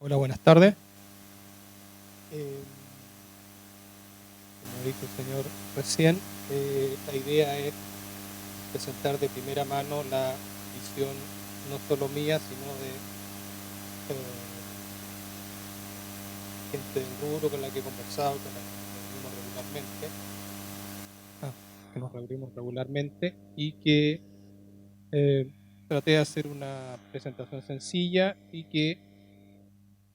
Hola, buenas tardes. Eh, Como dijo el señor recién, la idea es presentar de primera mano la visión no solo mía, sino de gente del rubro con la que he conversado, con la que nos reunimos regularmente y que eh, traté de hacer una presentación sencilla y que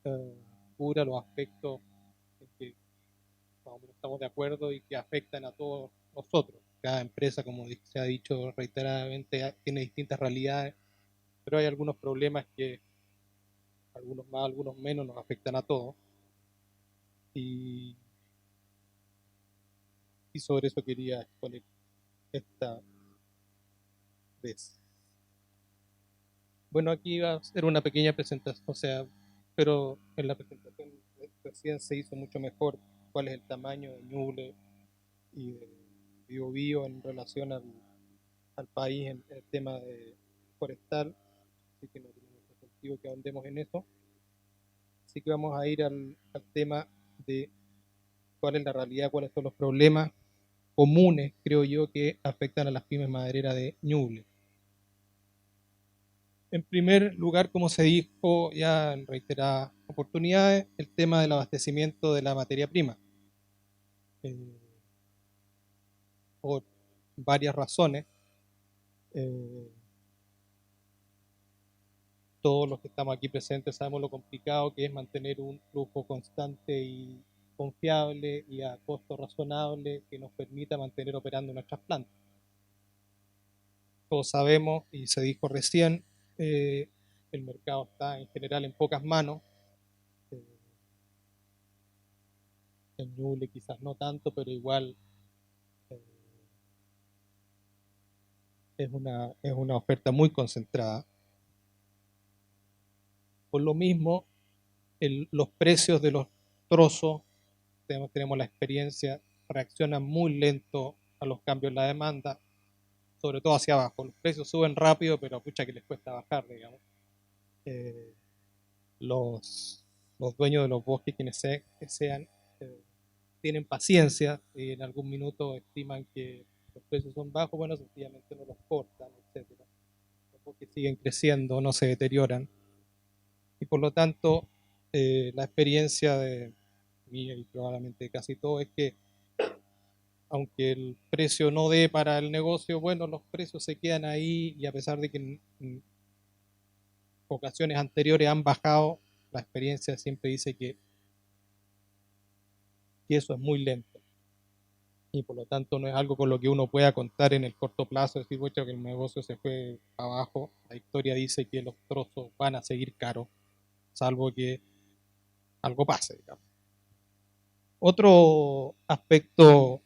eh, cubra los aspectos en que más o menos estamos de acuerdo y que afectan a todos nosotros. Cada empresa, como se ha dicho reiteradamente, tiene distintas realidades, pero hay algunos problemas que, algunos más, algunos menos, nos afectan a todos. Y, y sobre eso quería exponer esta vez. Bueno, aquí va a ser una pequeña presentación, o sea, pero en la presentación recién se hizo mucho mejor cuál es el tamaño de Ñuble y de Biobío en relación al país en el tema de forestal, así que no tiene mucho sentido que ahondemos en eso. Así que vamos a ir al tema de cuál es la realidad, cuáles son los problemas comunes, creo yo, que afectan a las pymes madereras de Ñuble. En primer lugar, como se dijo ya en reiteradas oportunidades, el tema del abastecimiento de la materia prima. Eh, por varias razones. Eh, Todos los que estamos aquí presentes sabemos lo complicado que es mantener un flujo constante y confiable y a costo razonable que nos permita mantener operando nuestras plantas. Todos sabemos, y se dijo recién, el mercado está en general en pocas manos. Eh, en Ñuble quizás no tanto, pero igual eh, es una oferta muy concentrada. Por lo mismo, los precios de los trozos, tenemos la experiencia, reaccionan muy lento a los cambios en la demanda, sobre todo hacia abajo. Los precios suben rápido, pero pucha que les cuesta bajar, digamos. Eh, los dueños de los bosques, quienes sean, eh, tienen paciencia y en algún minuto estiman que los precios son bajos, bueno, sencillamente no los cortan, etcétera. Los bosques siguen creciendo, no se deterioran. Y por lo tanto, la experiencia de mía y probablemente de casi todo es que aunque el precio no dé para el negocio, bueno, los precios se quedan ahí y a pesar de que en ocasiones anteriores han bajado, la experiencia siempre dice que eso es muy lento y por lo tanto no es algo con lo que uno pueda contar en el corto plazo, decir, bueno, que el negocio se fue abajo. La historia dice que los trozos van a seguir caros, salvo que algo pase, digamos. Otro aspecto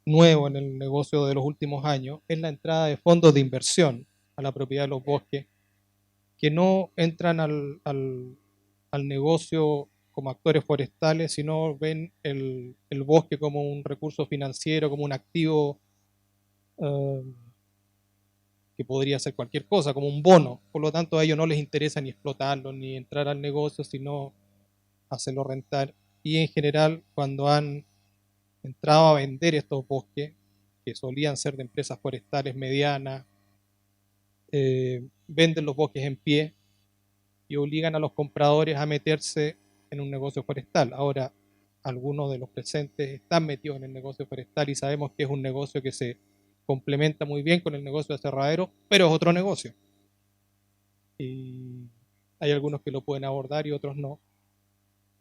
nuevo en el negocio de los últimos años es la entrada de fondos de inversión a la propiedad de los bosques que no entran al negocio como actores forestales, sino ven el bosque como un recurso financiero, como un activo eh, que podría ser cualquier cosa, como un bono. Por lo tanto, a ellos no les interesa ni explotarlo, ni entrar al negocio, sino hacerlo rentar. Y en general, cuando han entrado a vender estos bosques, que solían ser de empresas forestales medianas, venden los bosques en pie y obligan a los compradores a meterse en un negocio forestal. Ahora, algunos de los presentes están metidos en el negocio forestal y sabemos que es un negocio que se complementa muy bien con el negocio de aserradero, pero es otro negocio. Y hay algunos que lo pueden abordar y otros no.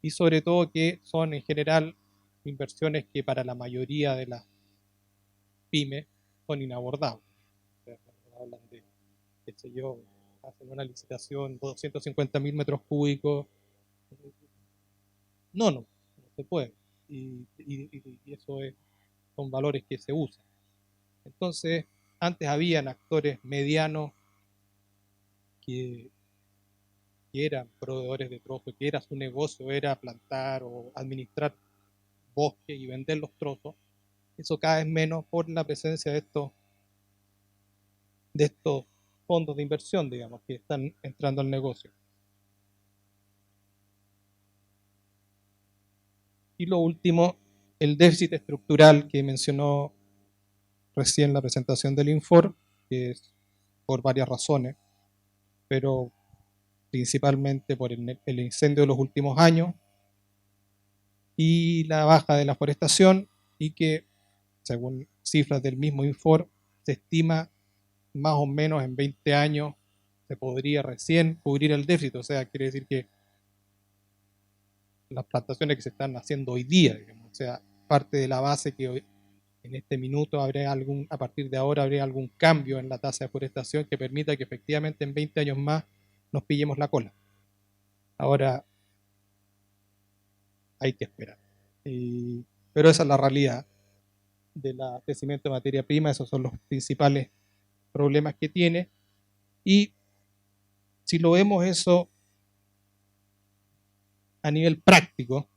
Y sobre todo que son en general inversiones que para la mayoría de las pymes son inabordables. O sea, hablan de, qué sé yo, hacen una licitación, 250.000 metros cúbicos. No se puede. Y eso son valores que se usan. Entonces, antes habían actores medianos que, que eran proveedores de trozos, que era su negocio, era plantar o administrar bosque y vender los trozos. Eso cada vez menos por la presencia de estos fondos de inversión, digamos, que están entrando al negocio. Y lo último, el déficit estructural que mencionó recién la presentación del Infor, que es por varias razones, pero principalmente por el incendio de los últimos años y la baja de la forestación, y que, según cifras del mismo Infor, se estima más o menos en 20 años se podría recién cubrir el déficit. O sea, quiere decir que las plantaciones que se están haciendo hoy día, digamos, o sea, parte de la base que hoy, en este minuto a partir de ahora habría algún cambio en la tasa de forestación que permita que efectivamente en 20 años más nos pillemos la cola. Ahora hay que esperar. Pero esa es la realidad del abastecimiento de materia prima, esos son los principales problemas que tiene. Y si lo vemos eso a nivel práctico,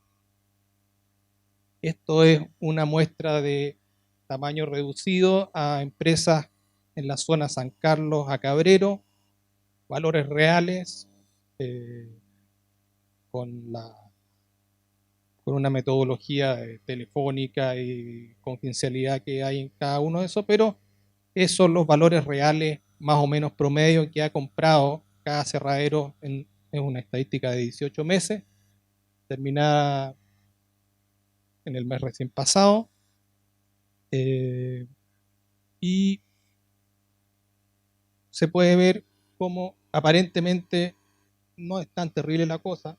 esto es una muestra de tamaño reducido a empresas en la zona San Carlos a Cabrero, valores reales, con una metodología telefónica y confidencialidad que hay en cada uno de esos, pero esos son los valores reales más o menos promedio que ha comprado cada cerradero en una estadística de 18 meses, terminada en el mes recién pasado. Y se puede ver cómo aparentemente no es tan terrible la cosa,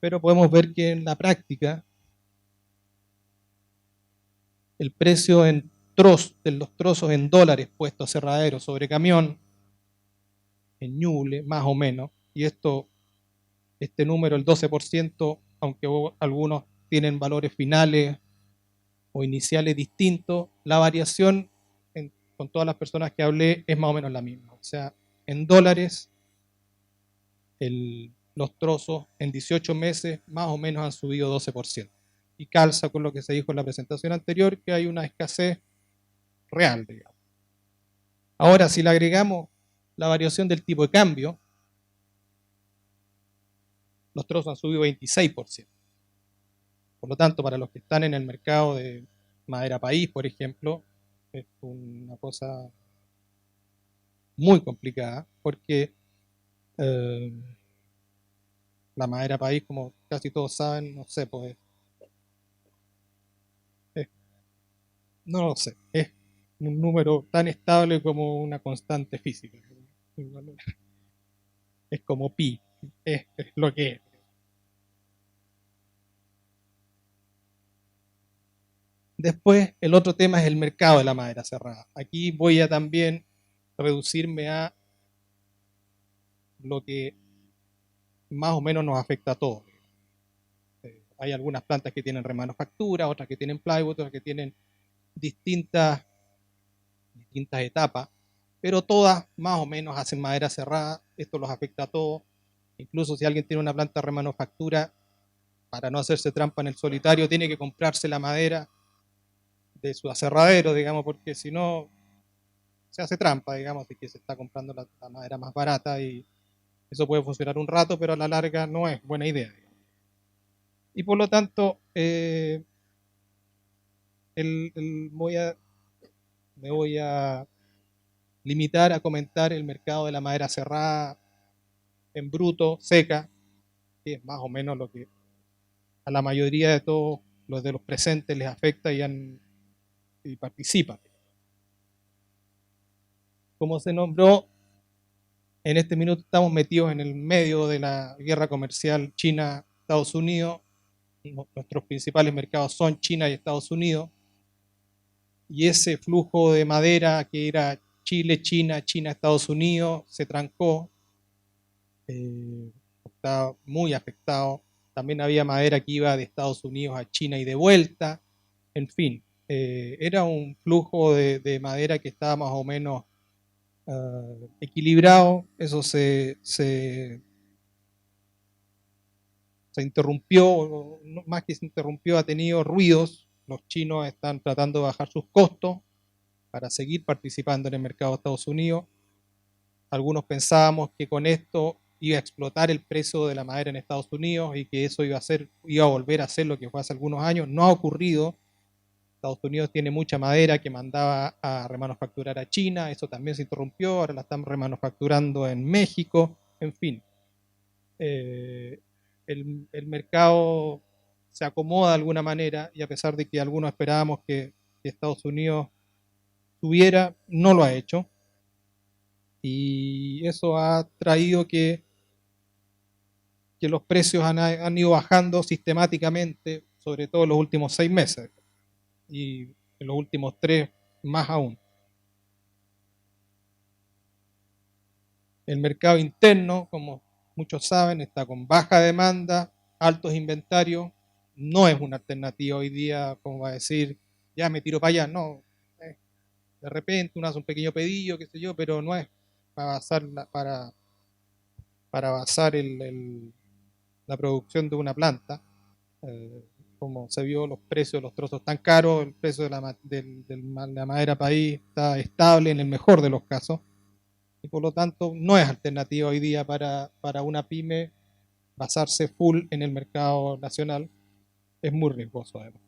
pero podemos ver que en la práctica el precio de los trozos en dólares puestos a cerradero sobre camión, en Ñuble, más o menos, y este número, el 12%, aunque algunos tienen valores finales o iniciales distintos, la variación con todas las personas que hablé es más o menos la misma. O sea, en dólares, los trozos en 18 meses más o menos han subido 12%. Y calza con lo que se dijo en la presentación anterior, que hay una escasez real, digamos. Ahora, si le agregamos la variación del tipo de cambio, los trozos han subido 26%. Por lo tanto, para los que están en el mercado de madera país, por ejemplo, es una cosa muy complicada, porque la madera país, como casi todos saben, no sé, pues no lo sé, es un número tan estable como una constante física. Es como pi, es lo que es. Después, el otro tema es el mercado de la madera cerrada. Aquí voy a también reducirme a lo que más o menos nos afecta a todos. Hay algunas plantas que tienen remanufactura, otras que tienen plywood, otras que tienen distintas etapas, pero todas más o menos hacen madera cerrada. Esto los afecta a todos. Incluso si alguien tiene una planta de remanufactura, para no hacerse trampa en el solitario, tiene que comprarse la madera de su aserradero, digamos, porque si no se hace trampa, digamos, de que se está comprando la madera más barata, y eso puede funcionar un rato, pero a la larga no es buena idea, digamos. Y por lo tanto, me voy a limitar a comentar el mercado de la madera cerrada en bruto, seca, que es más o menos lo que a la mayoría de todos los de los presentes les afecta y participan. Como se nombró, en este minuto estamos metidos en el medio de la guerra comercial China-Estados Unidos. Nuestros principales mercados son China y Estados Unidos. Y ese flujo de madera que era Chile, China, China, Estados Unidos, se trancó. Está muy afectado. También había madera que iba de Estados Unidos a China y de vuelta. En fin, era un flujo de madera que estaba más o menos equilibrado. Eso se interrumpió, más que se interrumpió, ha tenido ruidos. Los chinos están tratando de bajar sus costos para seguir participando en el mercado de Estados Unidos. Algunos pensábamos que con esto iba a explotar el precio de la madera en Estados Unidos y que eso iba a volver a ser lo que fue hace algunos años. No ha ocurrido. Estados Unidos tiene mucha madera que mandaba a remanufacturar a China, eso también se interrumpió, ahora la están remanufacturando en México, en fin. El mercado se acomoda de alguna manera y a pesar de que algunos esperábamos que Estados Unidos tuviera, no lo ha hecho. Y eso ha traído que los precios han ido bajando sistemáticamente, sobre todo en los últimos 6 meses y en los últimos 3 más aún. El mercado interno, como muchos saben, está con baja demanda, altos inventarios, no es una alternativa hoy día como va a decir, ya me tiro para allá, no. De repente uno hace un pequeño pedido, qué sé yo, pero no es para basar, para basar la producción de una planta. Como se vio, los precios de los trozos están caros, el precio de la madera país está estable en el mejor de los casos, y por lo tanto no es alternativa hoy día para una pyme basarse full en el mercado nacional, es muy riesgoso además.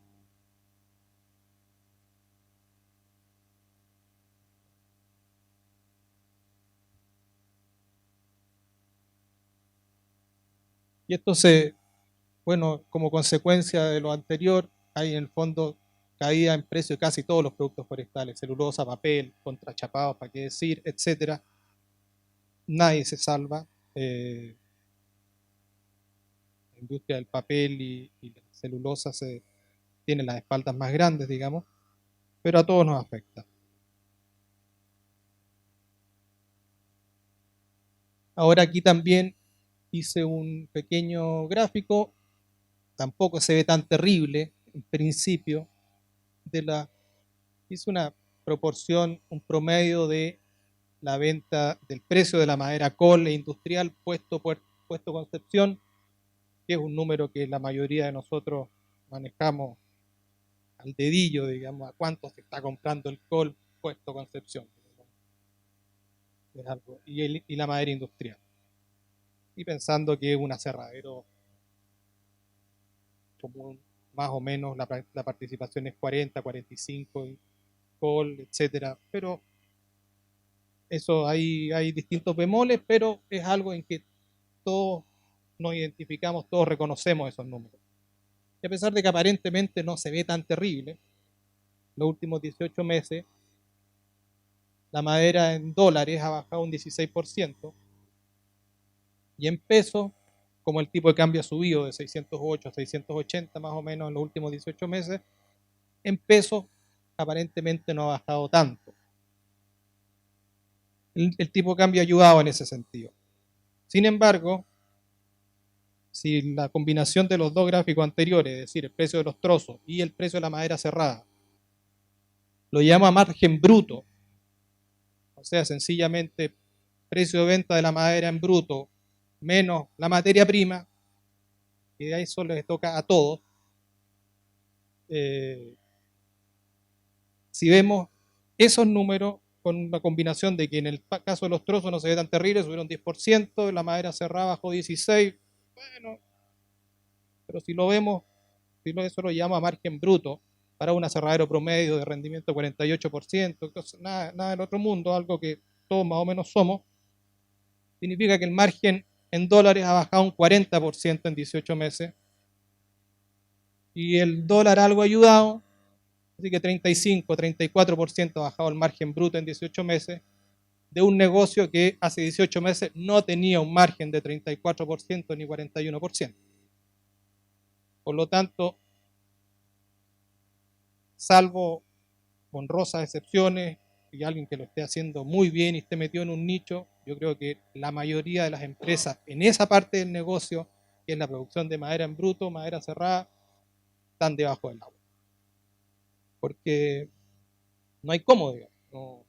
Y esto bueno, como consecuencia de lo anterior, hay en el fondo caída en precio de casi todos los productos forestales, celulosa, papel, contrachapados, para qué decir, etcétera. Nadie se salva. La industria del papel y la celulosa tienen las espaldas más grandes, digamos, pero a todos nos afecta. Ahora aquí también hice un pequeño gráfico, tampoco se ve tan terrible en principio, hice una proporción, un promedio de la venta del precio de la madera cobre industrial puesto Concepción, que es un número que la mayoría de nosotros manejamos al dedillo, digamos, a cuánto se está comprando el col puesto Concepción. Es algo, y la madera industrial. Y pensando que es un aserradero común, más o menos la participación es 40, 45, col, etcétera. Pero eso hay distintos bemoles, pero es algo en que todos nos identificamos, todos reconocemos esos números. Y a pesar de que aparentemente no se ve tan terrible, los últimos 18 meses, la madera en dólares ha bajado un 16%, y en pesos, como el tipo de cambio ha subido de 608 a 680 más o menos en los últimos 18 meses, en pesos aparentemente no ha bajado tanto. El tipo de cambio ha ayudado en ese sentido. Sin embargo, si la combinación de los dos gráficos anteriores, es decir, el precio de los trozos y el precio de la madera cerrada, lo llama margen bruto, o sea, sencillamente precio de venta de la madera en bruto menos la materia prima, y a eso les toca a todos. Si vemos esos números con una combinación de que en el caso de los trozos no se ve tan terrible, subieron 10%, la madera cerrada bajó 16%, bueno, pero si lo vemos, eso lo llama margen bruto, para un aserradero promedio de rendimiento 48%, nada del otro mundo, algo que todos más o menos somos, significa que el margen en dólares ha bajado un 40% en 18 meses, y el dólar algo ha ayudado, así que 35, 34% ha bajado el margen bruto en 18 meses, de un negocio que hace 18 meses no tenía un margen de 34% ni 41%. Por lo tanto, salvo honrosas excepciones y alguien que lo esté haciendo muy bien y esté metido en un nicho, yo creo que la mayoría de las empresas en esa parte del negocio, que es la producción de madera en bruto, madera cerrada, están debajo del agua. Porque no hay cómo, digamos. No,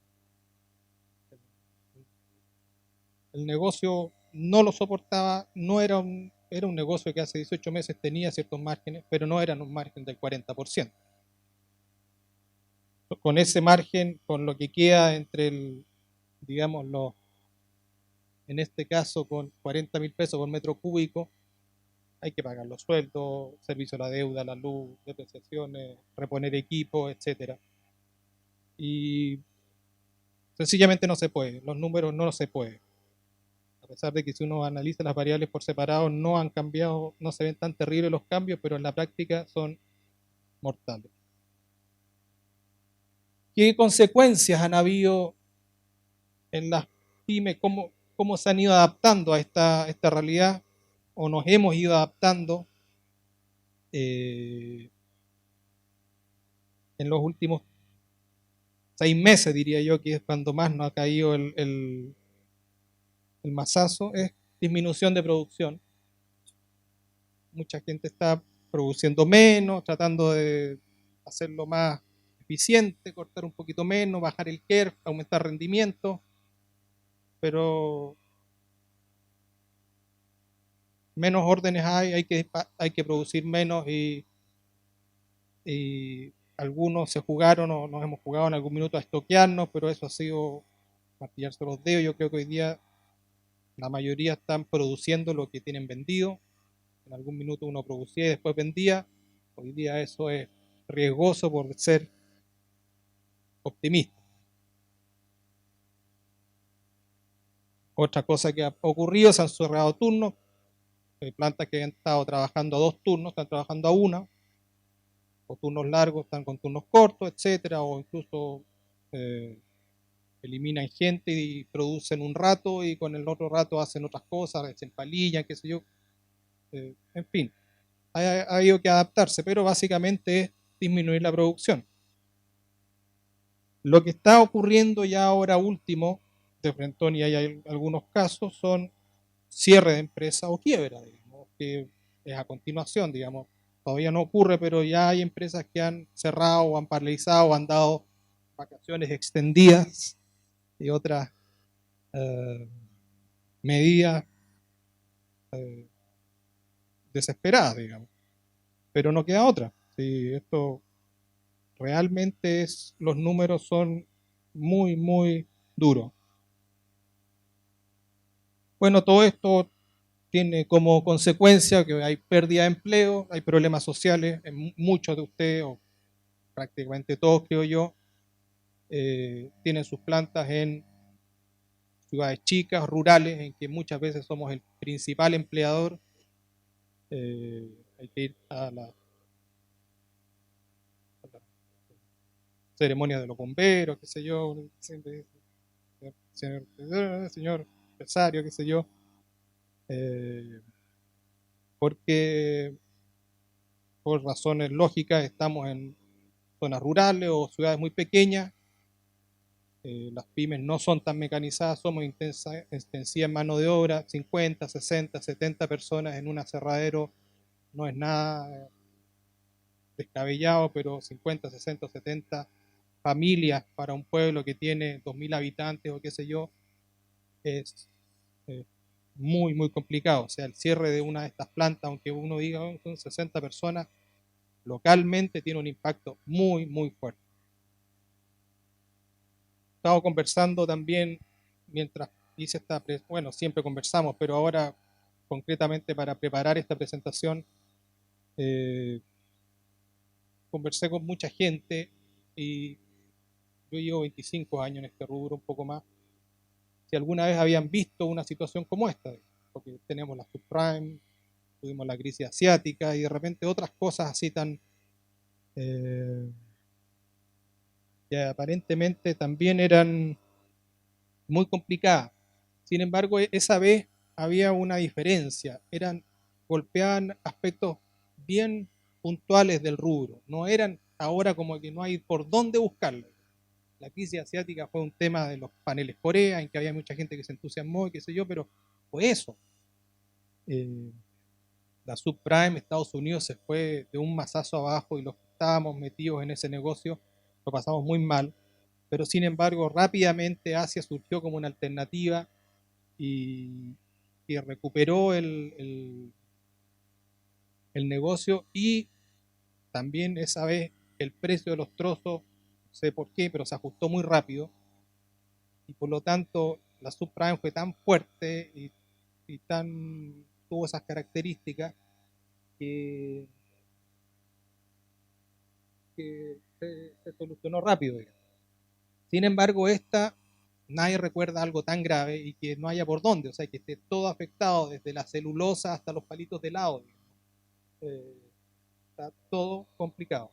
el negocio no lo soportaba, no era un negocio que hace 18 meses tenía ciertos márgenes, pero no eran un margen del 40%. Con ese margen, con lo que queda entre digamos, En este caso, con 40.000 pesos por metro cúbico, hay que pagar los sueldos, servicio a la deuda, la luz, depreciaciones, reponer equipo, etcétera. Y sencillamente no se puede, los números no se pueden. A pesar de que si uno analiza las variables por separado no han cambiado, no se ven tan terribles los cambios, pero en la práctica son mortales. ¿Qué consecuencias han habido en las pymes? ¿Cómo se han ido adaptando a esta realidad? ¿O nos hemos ido adaptando en los últimos 6 meses, diría yo, que es cuando más nos ha caído el mazazo? Es disminución de producción. Mucha gente está produciendo menos, tratando de hacerlo más eficiente, cortar un poquito menos, bajar el KERF, aumentar rendimiento, pero menos órdenes hay que producir menos y algunos se jugaron o nos hemos jugado en algún minuto a estoquearnos, pero eso ha sido martillarse los dedos. Yo creo que hoy día la mayoría están produciendo lo que tienen vendido. En algún minuto uno producía y después vendía. Hoy día eso es riesgoso por ser optimista. Otra cosa que ha ocurrido, se han cerrado turnos. Plantas que han estado trabajando a 2 turnos están trabajando a 1, o turnos largos están con turnos cortos, etcétera, o incluso eliminan gente y producen un rato y con el otro rato hacen otras cosas, se empalillan, qué sé yo. En fin, ha habido que adaptarse, pero básicamente es disminuir la producción. Lo que está ocurriendo ya ahora último, de frentón, y hay algunos casos, son cierre de empresa o quiebra, digamos, que es a continuación, digamos. Todavía no ocurre, pero ya hay empresas que han cerrado o han paralizado o han dado vacaciones extendidas y otras medidas desesperadas, digamos. Pero no queda otra. Si esto realmente los números son muy, muy duros. Bueno, todo esto tiene como consecuencia que hay pérdida de empleo, hay problemas sociales en muchos de ustedes, o prácticamente todos, creo yo, tienen sus plantas en ciudades chicas, rurales, en que muchas veces somos el principal empleador. Hay que ir a la ceremonia de los bomberos, qué sé yo, señor empresario, qué sé yo, porque por razones lógicas estamos en zonas rurales o ciudades muy pequeñas. Las pymes no son tan mecanizadas, somos intensivas en mano de obra, 50, 60, 70 personas en un aserradero no es nada descabellado, pero 50, 60, 70 familias para un pueblo que tiene 2.000 habitantes o qué sé yo, es muy, muy complicado. O sea, el cierre de una de estas plantas, aunque uno diga son 60 personas, localmente tiene un impacto muy, muy fuerte. Estaba conversando también mientras hice bueno, siempre conversamos, pero ahora concretamente para preparar esta presentación, conversé con mucha gente y yo llevo 25 años en este rubro, un poco más, si alguna vez habían visto una situación como esta, porque tenemos la subprime, tuvimos la crisis asiática y de repente otras cosas así tan que aparentemente también eran muy complicadas. Sin embargo, esa vez había una diferencia, golpeaban aspectos bien puntuales del rubro, no eran ahora como que no hay por dónde buscarlo. La crisis asiática fue un tema de los paneles Corea, en que había mucha gente que se entusiasmó y qué sé yo, pero fue eso. La subprime, Estados Unidos se fue de un mazazo abajo y los que estábamos metidos en ese negocio lo pasamos muy mal, pero sin embargo rápidamente Asia surgió como una alternativa y recuperó el negocio, y también esa vez el precio de los trozos, no sé por qué, pero se ajustó muy rápido y por lo tanto la subprime fue tan fuerte y tuvo esas características que, se solucionó rápido, digamos. Sin embargo, nadie recuerda algo tan grave y que no haya por dónde, o sea, que esté todo afectado, desde la celulosa hasta los palitos de helado. Está todo complicado.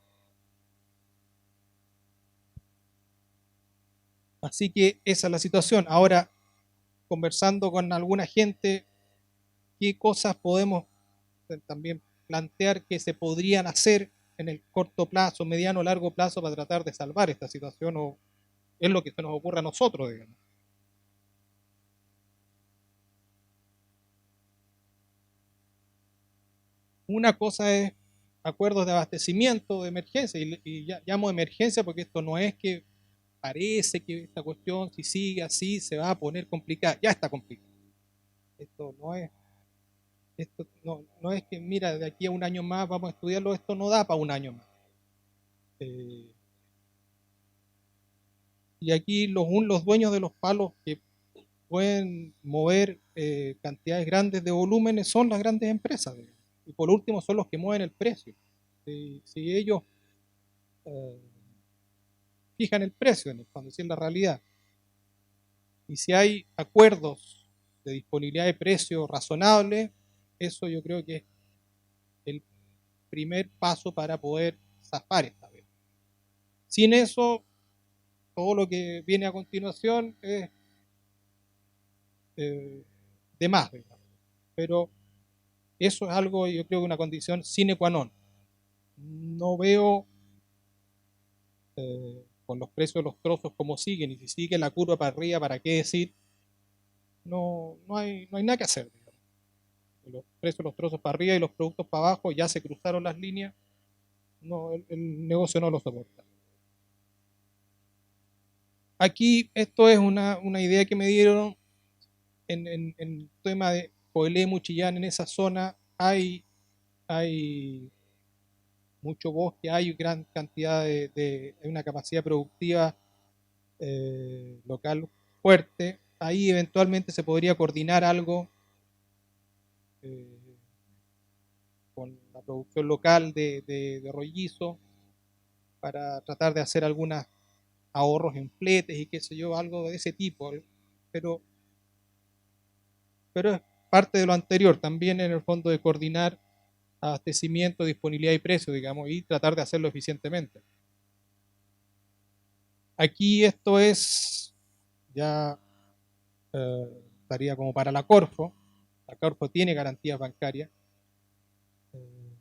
Así que esa es la situación. Ahora, conversando con alguna gente, ¿qué cosas podemos también plantear que se podrían hacer en el corto plazo, mediano o largo plazo para tratar de salvar esta situación? O es lo que se nos ocurre a nosotros, digamos. Una cosa es acuerdos de abastecimiento de emergencia, y llamo de emergencia porque esto no es que parece que esta cuestión, si sigue así, se va a poner complicada. Ya está complicada. Esto no es, esto no es que, mira, de aquí a un año más vamos a estudiarlo, esto no da para un año más. Eh, y aquí los dueños de los palos que pueden mover cantidades grandes de volúmenes son las grandes empresas, digamos. Y por último son los que mueven el precio. Si ellos eh, fijan el precio, en el fondo, si es la realidad. Y si hay acuerdos de disponibilidad de precio razonable, eso yo creo que es el primer paso para poder zafar esta vez. Sin eso, todo lo que viene a continuación es de más, digamos. Pero eso es algo, yo creo que una condición sine qua non. No veo con los precios de los trozos como siguen, y si sigue la curva para arriba, ¿para qué decir? No hay nada que hacer, digamos. Los precios de los trozos para arriba y los productos para abajo ya se cruzaron las líneas, no, el negocio no lo soporta. Aquí esto es una idea que me dieron en el tema de Coelemu, Chillán. En esa zona hay mucho bosque, hay gran cantidad hay una capacidad productiva local fuerte. Ahí eventualmente se podría coordinar algo eh, con la producción local de rollizo para tratar de hacer algunos ahorros en fletes y qué sé yo, algo de ese tipo. Pero, pero es parte de lo anterior, también en el fondo de coordinar abastecimiento, disponibilidad y precio, digamos, y tratar de hacerlo eficientemente. Aquí esto es ya estaría como para la Corfo. La Corfo tiene garantías bancarias, eh,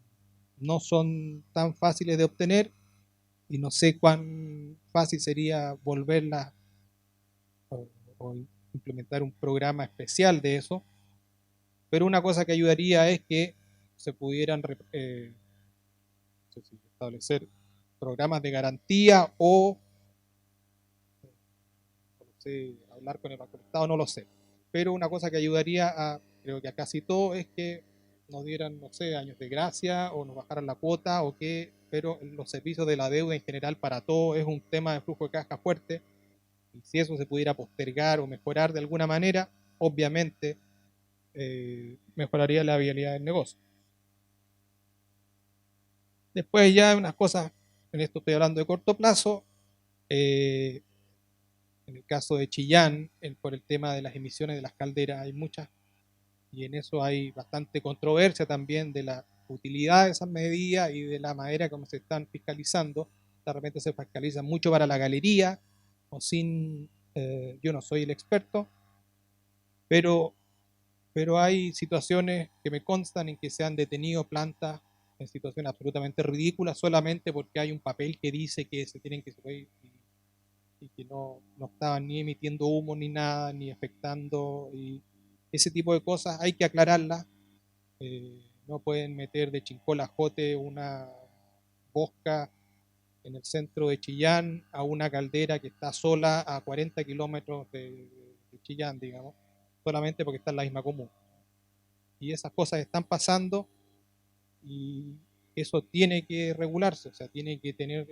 no son tan fáciles de obtener y no sé cuán fácil sería volverlas o implementar un programa especial de eso, pero una cosa que ayudaría es que se pudieran no sé si establecer programas de garantía o no sé, hablar con el Banco del Estado, no lo sé. Pero una cosa que ayudaría creo que a casi todo, es que nos dieran, no sé, años de gracia o nos bajaran la cuota o qué, pero los servicios de la deuda en general para todo es un tema de flujo de caja fuerte, y si eso se pudiera postergar o mejorar de alguna manera, obviamente mejoraría la viabilidad del negocio. Después ya unas cosas, en esto estoy hablando de corto plazo, en el caso de Chillán, por el tema de las emisiones de las calderas, hay muchas, y en eso hay bastante controversia también de la utilidad de esas medidas y de la manera como se están fiscalizando. De repente se fiscaliza mucho para la galería o sin, yo no soy el experto, pero, pero hay situaciones que me constan en que se han detenido plantas en situaciones absolutamente ridículas solamente porque hay un papel que dice que se tienen que subir y que no estaban ni emitiendo humo ni nada, ni afectando, y ese tipo de cosas hay que aclararlas. No pueden meter de Chincolajote una bosca en el centro de Chillán a una caldera que está sola a 40 kilómetros de Chillán, digamos, solamente porque está en la misma comuna. Y esas cosas están pasando y eso tiene que regularse, o sea, tiene que tener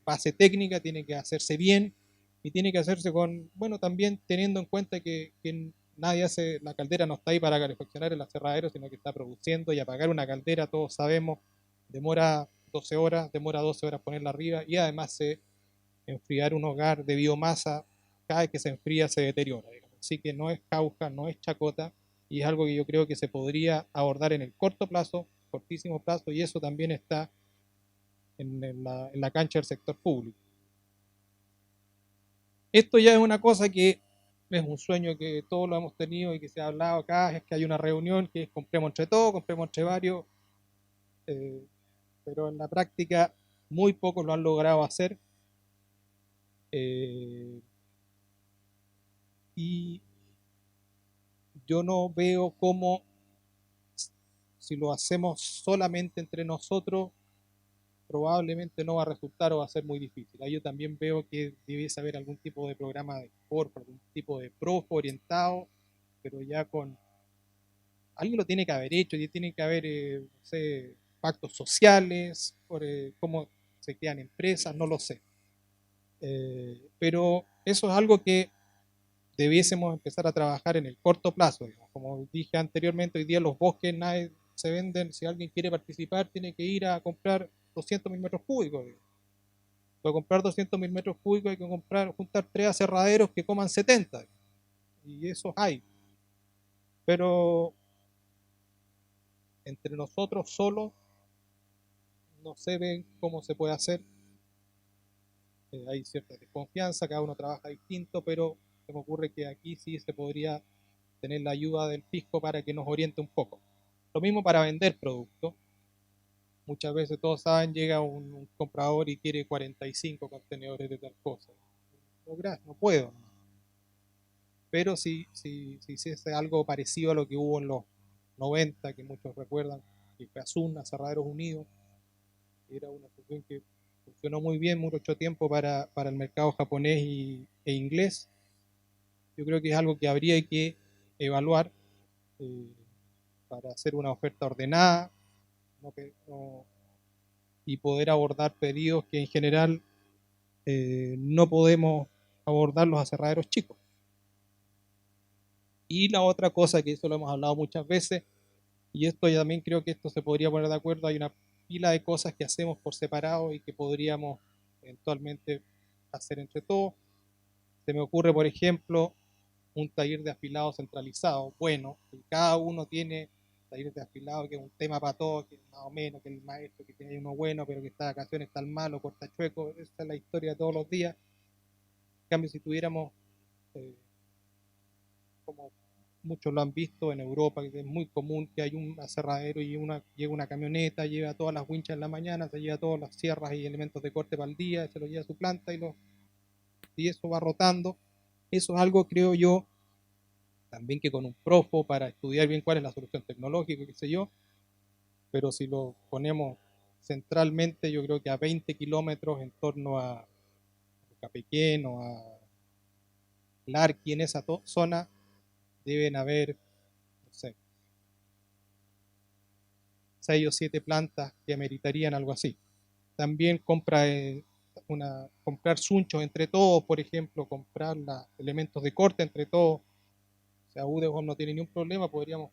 base técnica, tiene que hacerse bien y tiene que hacerse con, bueno, también teniendo en cuenta que nadie hace, la caldera no está ahí para calefaccionar el aserradero, sino que está produciendo, y apagar una caldera, todos sabemos, demora 12 horas, demora 12 horas ponerla arriba, y además enfriar un hogar de biomasa, cada vez que se enfría se deteriora, digamos. Así que no es jauja, no es chacota, y es algo que yo creo que se podría abordar en el corto plazo, cortísimo plazo, y eso también está en la cancha del sector público. Esto ya es una cosa que es un sueño que todos lo hemos tenido y que se ha hablado acá, es que hay una reunión que es compremos entre todos, compremos entre varios, eh, pero en la práctica muy pocos lo han logrado hacer. eh, y yo no veo cómo, si lo hacemos solamente entre nosotros, probablemente no va a resultar o va a ser muy difícil. Ahí yo también veo que debiese haber algún tipo de programa de sport, algún tipo de profe orientado, pero ya con... Alguien lo tiene que haber hecho, y tiene que haber, no sé, pactos sociales, por cómo se crean empresas, no lo sé. Pero eso es algo que debiésemos empezar a trabajar en el corto plazo. Digamos. Como dije anteriormente, hoy día los bosques nadie se venden. Si alguien quiere participar, tiene que ir a comprar 200.000 metros cúbicos. Digamos. Para comprar 200.000 metros cúbicos hay que juntar 3 aserraderos que coman 70. Y esos hay. Pero entre nosotros solos no se ven cómo se puede hacer. Hay cierta desconfianza, cada uno trabaja distinto, pero se me ocurre que aquí sí se podría tener la ayuda del fisco para que nos oriente un poco. Lo mismo para vender productos. Muchas veces todos saben, llega un comprador y quiere 45 contenedores de tal cosa. No, gracias, no puedo. Pero si hiciese algo parecido a lo que hubo en los 90, que muchos recuerdan, que fue Asun, Aserraderos Unidos, era una asociación que funcionó muy bien mucho tiempo para el mercado japonés e inglés. Yo creo que es algo que habría que evaluar eh, para hacer una oferta ordenada, no no, y poder abordar pedidos que en general no podemos abordar los aserraderos chicos. Y la otra cosa, que eso lo hemos hablado muchas veces, y esto ya también creo que esto se podría poner de acuerdo, hay una pila de cosas que hacemos por separado y que podríamos eventualmente hacer entre todos. Se me ocurre, por ejemplo, un taller de afilado centralizado. Bueno, y cada uno tiene talleres de afilado, que es un tema para todos, que más o menos, que el maestro que tiene uno bueno, pero que esta vacación está malo, corta chueco, esa es la historia de todos los días. En cambio, si tuviéramos, eh, como muchos lo han visto en Europa, que es muy común que hay un aserradero y llega una camioneta, lleva todas las winchas en la mañana, se lleva todas las sierras y elementos de corte para el día, se lo lleva a su planta y eso va rotando. Eso es algo, creo yo, también que con un profo para estudiar bien cuál es la solución tecnológica, qué sé yo, pero si lo ponemos centralmente, yo creo que a 20 kilómetros en torno a Capequén o a Larqui, en esa zona, deben haber, no sé, 6 o 7 plantas que ameritarían algo así. También comprar sunchos entre todos, por ejemplo, comprar elementos de corte entre todos. O sea, Udegom no tiene ningún problema, podríamos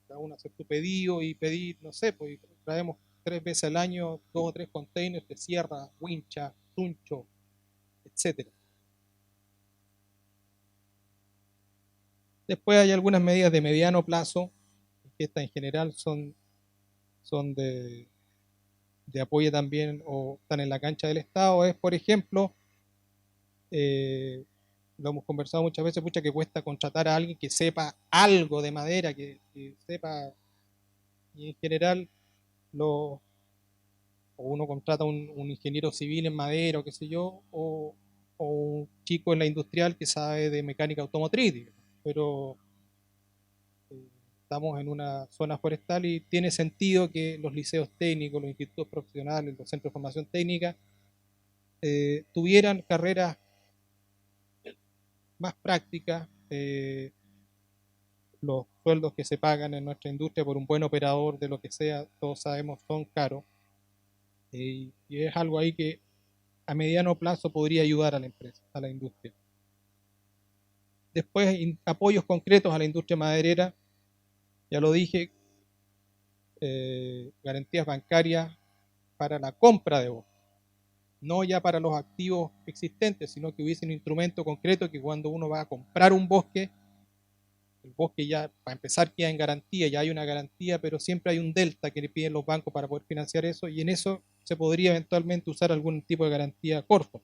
cada uno hacer tu pedido y pedir, no sé, pues traemos 3 veces al año 2 o 3 containers de sierra, wincha, suncho, etcétera. Después hay algunas medidas de mediano plazo, que estas en general son de apoyo también o están en la cancha del Estado. Es, por ejemplo, eh, lo hemos conversado muchas veces, pucha, que cuesta contratar a alguien que sepa algo de madera, que sepa, y en general lo, o uno contrata un ingeniero civil en madera o qué sé yo, o un chico en la industrial que sabe de mecánica automotriz, digamos. Pero eh, estamos en una zona forestal y tiene sentido que los liceos técnicos, los institutos profesionales, los centros de formación técnica tuvieran carreras más prácticas. Los sueldos que se pagan en nuestra industria por un buen operador de lo que sea, todos sabemos, son caros. Y es algo ahí que a mediano plazo podría ayudar a la empresa, a la industria. Después, apoyos concretos a la industria maderera, ya lo dije, garantías bancarias para la compra de bosques, no ya para los activos existentes, sino que hubiese un instrumento concreto que cuando uno va a comprar un bosque, el bosque ya, para empezar, queda en garantía, ya hay una garantía, pero siempre hay un delta que le piden los bancos para poder financiar eso, y en eso se podría eventualmente usar algún tipo de garantía corto.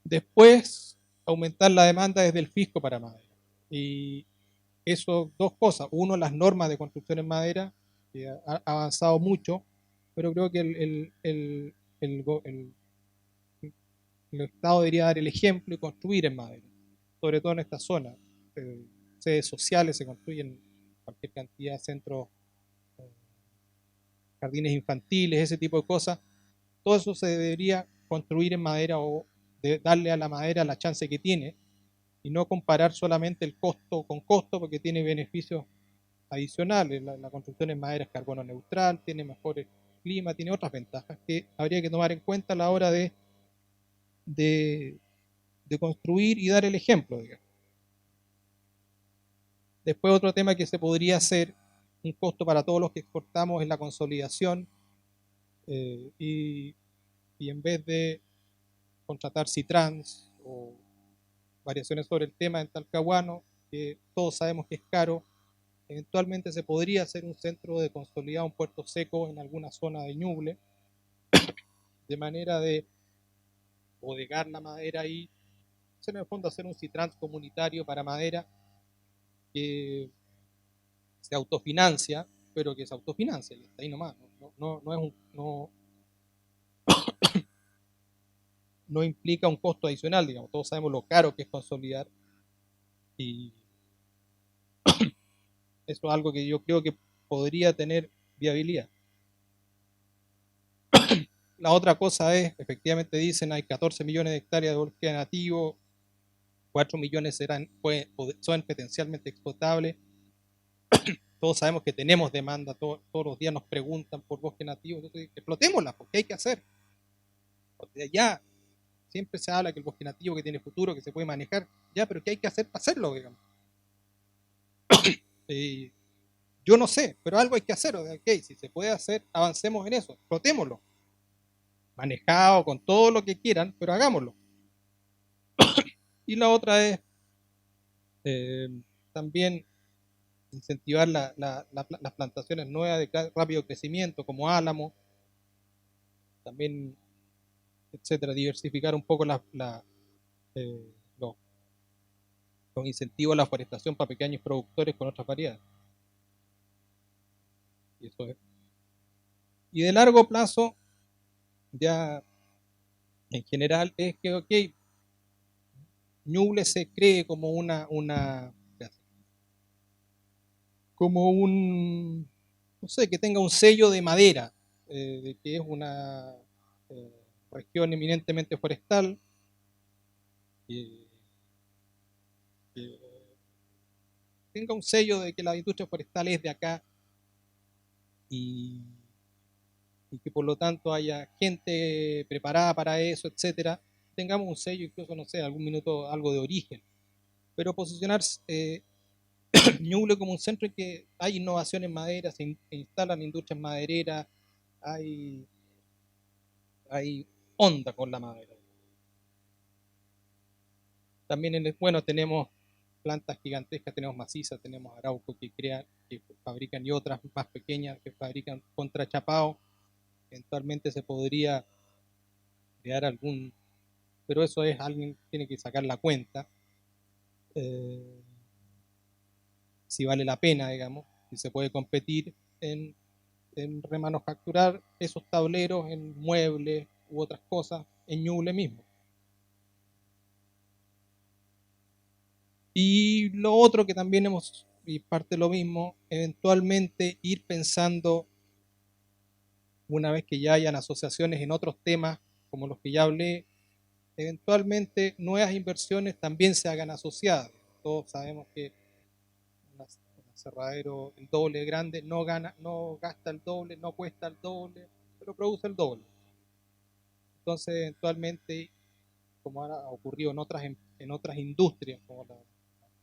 Después, aumentar la demanda desde el fisco para madera. Y eso, dos cosas. Uno, las normas de construcción en madera, que ha avanzado mucho, pero creo que el Estado debería dar el ejemplo y construir en madera, sobre todo en esta zona. Sedes sociales se construyen cualquier cantidad de centros, eh, jardines infantiles, ese tipo de cosas. Todo eso se debería construir en madera o darle a la madera la chance que tiene y no comparar solamente el costo con costo porque tiene beneficios adicionales. La construcción en madera es carbono neutral, tiene mejores clima, tiene otras ventajas que habría que tomar en cuenta a la hora de, de construir y dar el ejemplo, digamos. Después otro tema que se podría hacer, un costo para todos los que exportamos, es la consolidación, y en vez de contratar Citrans o variaciones sobre el tema en Talcahuano, que todos sabemos que es caro, eventualmente se podría hacer un centro de consolidado, un puerto seco en alguna zona de Ñuble, de manera de bodegar la madera ahí, en el fondo hacer un Citrans comunitario para madera que se autofinancia, pero que se autofinancia, y está ahí nomás, no implica un costo adicional, digamos, todos sabemos lo caro que es consolidar, y eso es algo que yo creo que podría tener viabilidad. La otra cosa es, efectivamente dicen, hay 14 millones de hectáreas de bosque nativo, 4 millones son potencialmente explotables. Todos sabemos que tenemos demanda, todos los días nos preguntan por bosque nativo, entonces explotémosla, porque hay que hacer. Porque ya siempre se habla que el bosque nativo que tiene futuro, que se puede manejar, ya, pero ¿qué hay que hacer para hacerlo, digamos? Yo no sé, pero algo hay que hacer, okay, si se puede hacer, avancemos en eso, explotémoslo. Manejado con todo lo que quieran, pero hagámoslo. Y la otra es eh, también incentivar las plantaciones nuevas de rápido crecimiento, como álamo, también, etcétera, diversificar un poco eh, los, los incentivos a la forestación para pequeños productores con otras variedades. Y eso es. Y de largo plazo, ya en general, es que, ok, Ñuble se cree como como un, no sé, que tenga un sello de madera, de que es una eh, región eminentemente forestal, que, que tenga un sello de que la industria forestal es de acá, y, y que por lo tanto haya gente preparada para eso, etcétera, tengamos un sello, incluso, no sé, algún minuto algo de origen, pero posicionar Ñuble como un centro en que hay innovación en madera, se instalan industrias madereras, hay, hay onda con la madera. También, bueno, tenemos plantas gigantescas, tenemos macizas, tenemos Arauco que fabrican, y otras más pequeñas que fabrican contrachapado. Eventualmente se podría crear algún, pero eso es, alguien tiene que sacar la cuenta, eh, si vale la pena, digamos, si se puede competir en remanufacturar esos tableros en muebles u otras cosas en Ñuble mismo. Y lo otro que también y parte de lo mismo, eventualmente ir pensando, una vez que ya hayan asociaciones en otros temas, como los que ya hablé, eventualmente nuevas inversiones también se hagan asociadas. Todos sabemos que un aserradero el doble de grande no gasta el doble, no cuesta el doble, pero produce el doble. Entonces, eventualmente, como ha ocurrido en otras industrias, como la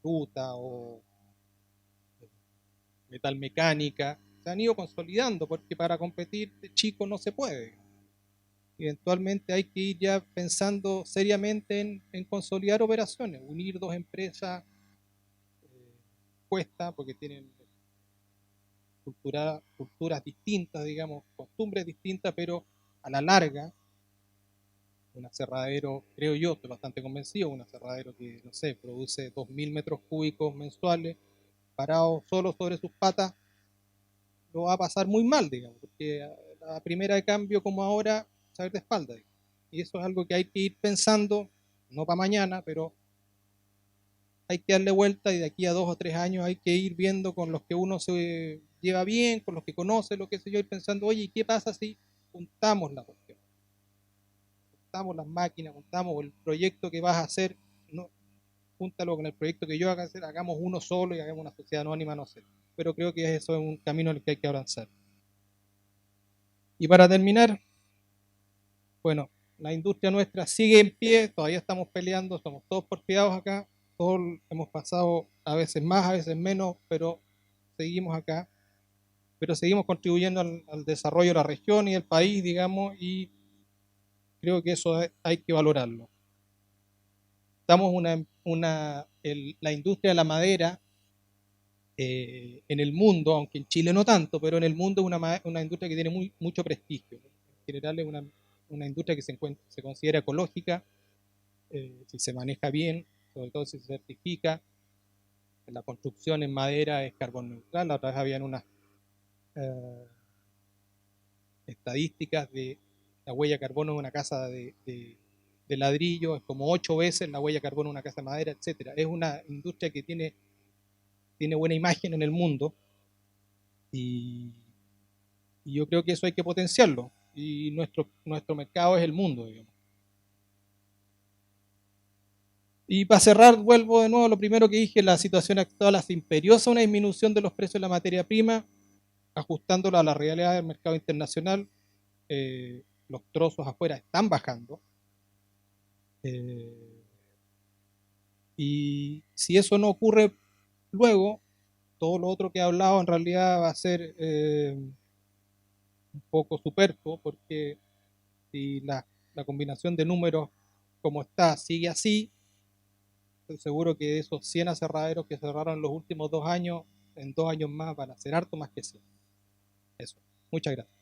fruta o metalmecánica, se han ido consolidando, porque para competir de chico no se puede. Eventualmente hay que ir ya pensando seriamente en consolidar operaciones, unir dos empresas, cuesta, porque tienen culturas distintas, digamos, costumbres distintas, pero a la larga, un aserradero, creo yo, estoy bastante convencido, un aserradero que, no sé, produce 2.000 metros cúbicos mensuales, parado solo sobre sus patas, lo va a pasar muy mal, digamos, porque a la primera de cambio como ahora, saber de espalda. Digamos. Y eso es algo que hay que ir pensando, no para mañana, pero hay que darle vuelta y de aquí a 2 o 3 años hay que ir viendo con los que uno se lleva bien, con los que conoce, lo que sé yo, ir pensando, oye, ¿qué pasa si juntamos la cuestión? Juntamos las máquinas, juntamos el proyecto que vas a hacer, no, júntalo con el proyecto que yo haga hacer, hagamos uno solo y hagamos una sociedad anónima, no sé. Pero creo que eso es un camino en el que hay que avanzar. Y para terminar, bueno, la industria nuestra sigue en pie, todavía estamos peleando, somos todos porfiados acá, todos hemos pasado a veces más, a veces menos, pero seguimos acá, pero seguimos contribuyendo al desarrollo de la región y del país, digamos, y creo que eso hay que valorarlo. Estamos la industria de la madera en el mundo, aunque en Chile no tanto, pero en el mundo es una industria que tiene mucho prestigio. En general es una industria que se considera ecológica, si se maneja bien, sobre todo si se certifica. La construcción en madera es carbón neutral. La otra vez habían unas eh, estadísticas de la huella de carbono de una casa de ladrillo, es como 8 veces la huella de carbono de una casa de madera, etcétera. Es una industria que tiene buena imagen en el mundo y, y yo creo que eso hay que potenciarlo. Y nuestro mercado es el mundo, digamos. Y para cerrar, vuelvo de nuevo a lo primero que dije, la situación actual hace imperiosa una disminución de los precios de la materia prima, ajustándolo a la realidad del mercado internacional. Los trozos afuera están bajando. Eh, y si eso no ocurre luego, todo lo otro que he hablado en realidad va a ser un poco superfluo, porque si la combinación de números como está sigue así, estoy seguro que esos 100 aserraderos que cerraron en los últimos 2 años, en 2 años más van a ser harto más que 100. Eso. Muchas gracias.